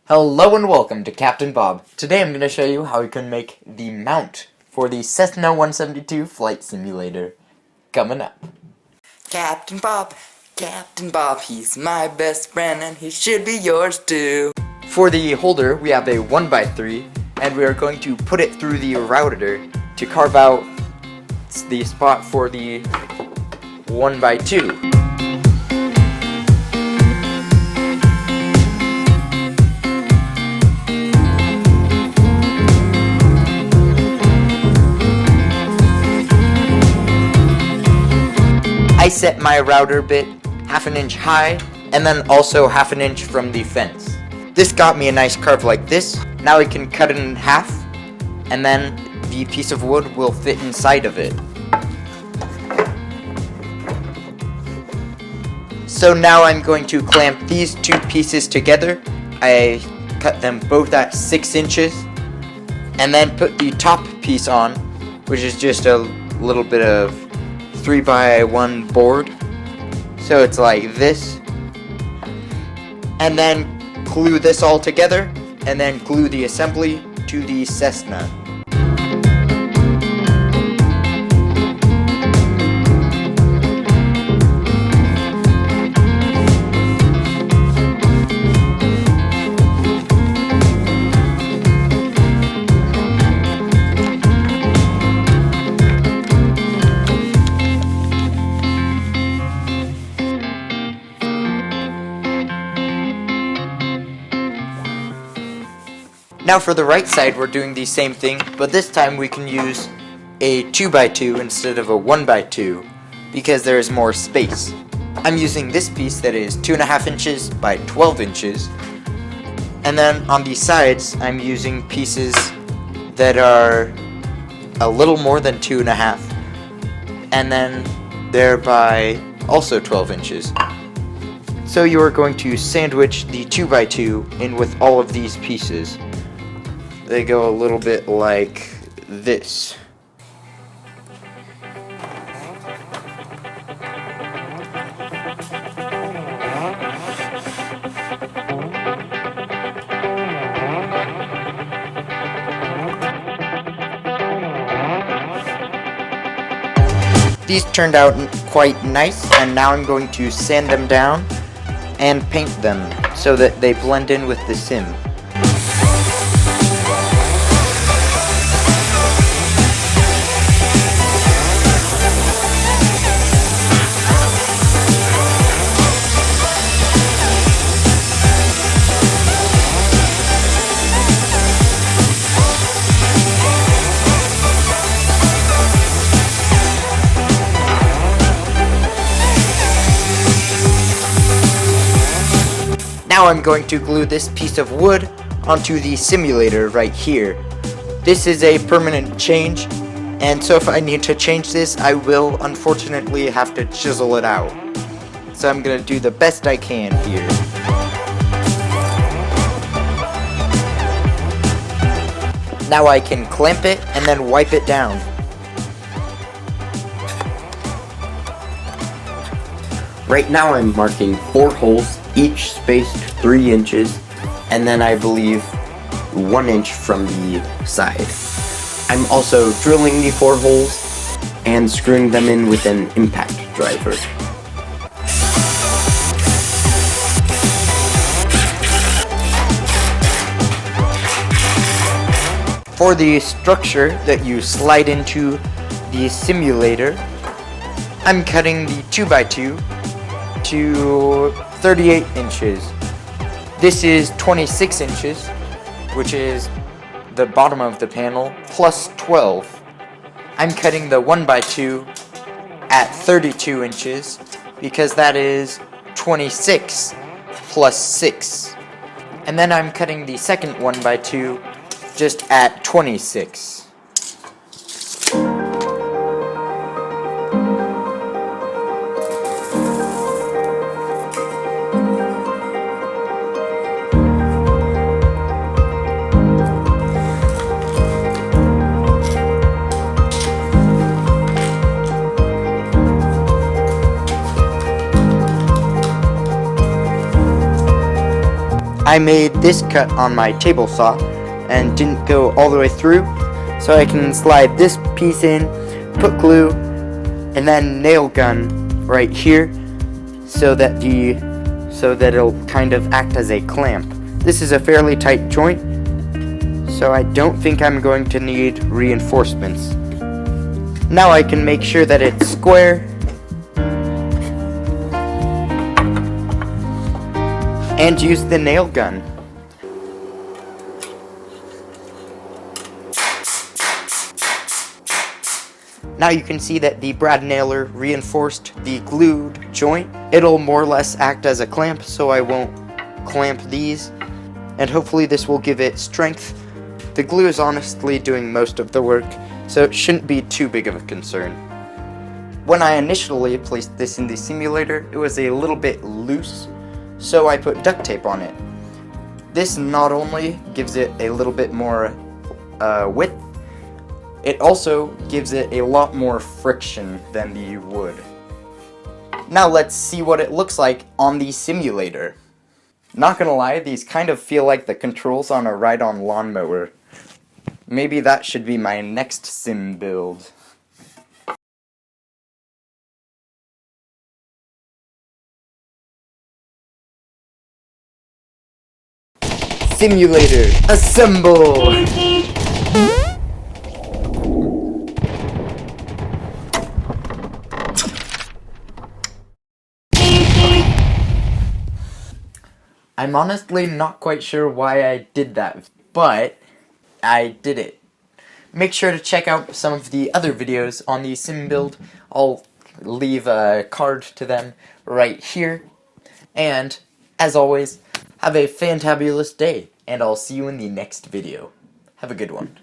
Hello and welcome to Captain Bob. Today I'm going to show you how you can make the mount for the Cessna 172 flight simulator. Coming up. Captain Bob, he's my best friend and he should be yours too. For the holder we have a 1x3 and we are going to put it through the router to carve out the spot for the 1x2. I set my router bit half an inch high and then also half an inch from the fence. This got me a nice curve like this. Now I can cut it in half and then the piece of wood will fit inside of it. So now I'm going to clamp these two pieces together. I cut them both at 6 inches and then put the top piece on, which is just a little bit of 3x1 board, so it's like this, and then glue this all together and then glue the assembly to the Cessna. Now for the right side we're doing the same thing, but this time we can use a 2x2 instead of a 1x2 because there is more space. I'm using this piece that is 2.5 inches by 12 inches, and then on the sides I'm using pieces that are a little more than 2.5, and then they're by also 12 inches. So you are going to sandwich the 2x2 in with all of these pieces. They go a little bit like this. These turned out quite nice, and now I'm going to sand them down and paint them so that they blend in with the sim. Now I'm going to glue this piece of wood onto the simulator right here. This is a permanent change, and so if I need to change this, I will unfortunately have to chisel it out. So I'm going to do the best I can here. Now I can clamp it and then wipe it down. Right now I'm marking 4 holes, each spaced 3 inches, and then I believe 1 inch from the side. I'm also drilling the 4 holes and screwing them in with an impact driver. For the structure that you slide into the simulator, I'm cutting the 2x2 to 38 inches. This is 26 inches, which is the bottom of the panel, plus 12. I'm cutting the 1x2 at 32 inches because that is 26 plus 6. And then I'm cutting the second 1x2 just at 26. I made this cut on my table saw and didn't go all the way through, so I can slide this piece in, put glue, and then nail gun right here so that it'll kind of act as a clamp. This is a fairly tight joint, so I don't think I'm going to need reinforcements. Now I can make sure that it's square and use the nail gun. Now you can see that the brad nailer reinforced the glued joint. It'll more or less act as a clamp, so I won't clamp these, and hopefully this will give it strength. The glue is honestly doing most of the work, so it shouldn't be too big of a concern. When I initially placed this in the simulator, it was a little bit loose, so I put duct tape on it. This not only gives it a little bit more width, it also gives it a lot more friction than the wood. Now let's see what it looks like on the simulator. Not gonna lie, these kind of feel like the controls on a ride-on lawnmower. Maybe that should be my next sim build. Simulator, assemble! I'm honestly not quite sure why I did that, but I did it. Make sure to check out some of the other videos on the sim build. I'll leave a card to them right here. And, as always, have a fantabulous day, and I'll see you in the next video. Have a good one.